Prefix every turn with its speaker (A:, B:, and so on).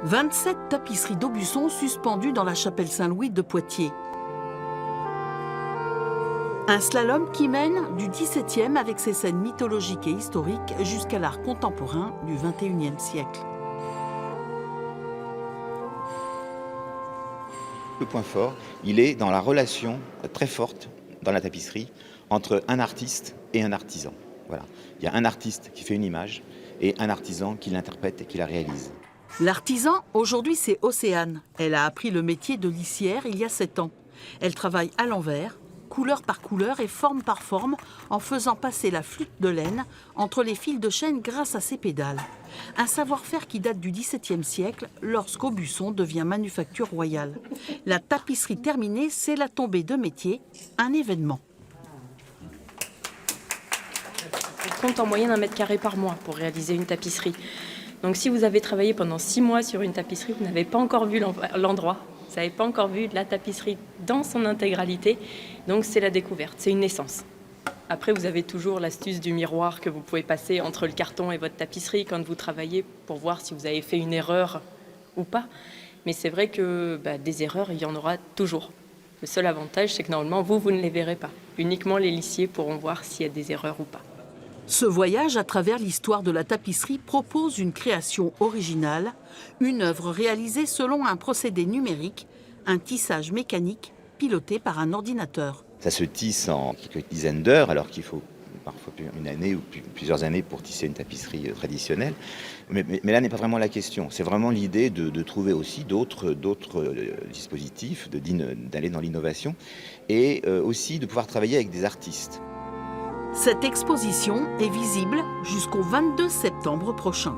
A: 27 tapisseries d'Aubusson suspendues dans la chapelle Saint-Louis de Poitiers. Un slalom qui mène du XVIIe avec ses scènes mythologiques et historiques jusqu'à l'art contemporain du XXIe siècle.
B: Le point fort, il est dans la relation très forte dans la tapisserie entre un artiste et un artisan. Voilà. Il y a un artiste qui fait une image et un artisan qui l'interprète et qui la réalise.
A: L'artisan, aujourd'hui, c'est Océane. Elle a appris le métier de lissière il y a 7 ans. Elle travaille à l'envers, couleur par couleur et forme par forme, en faisant passer la flûte de laine entre les fils de chêne grâce à ses pédales. Un savoir-faire qui date du XVIIe siècle, lorsqu'Aubusson devient manufacture royale. La tapisserie terminée, c'est la tombée de métier, un événement.
C: On compte en moyenne 1 mètre carré par mois pour réaliser une tapisserie. Donc si vous avez travaillé pendant 6 mois sur une tapisserie, vous n'avez pas encore vu l'endroit, vous n'avez pas encore vu la tapisserie dans son intégralité, donc c'est la découverte, c'est une naissance. Après, vous avez toujours l'astuce du miroir que vous pouvez passer entre le carton et votre tapisserie quand vous travaillez pour voir si vous avez fait une erreur ou pas. Mais c'est vrai que des erreurs, il y en aura toujours. Le seul avantage, c'est que normalement, vous ne les verrez pas. Uniquement les lissiers pourront voir s'il y a des erreurs ou pas.
A: Ce voyage à travers l'histoire de la tapisserie propose une création originale, une œuvre réalisée selon un procédé numérique, un tissage mécanique piloté par un ordinateur.
B: Ça se tisse en quelques dizaines d'heures, alors qu'il faut parfois une année ou plusieurs années pour tisser une tapisserie traditionnelle. Mais là n'est pas vraiment la question. C'est vraiment l'idée de trouver aussi d'autres dispositifs, d'aller dans l'innovation et aussi de pouvoir travailler avec des artistes.
A: Cette exposition est visible jusqu'au 22 septembre prochain.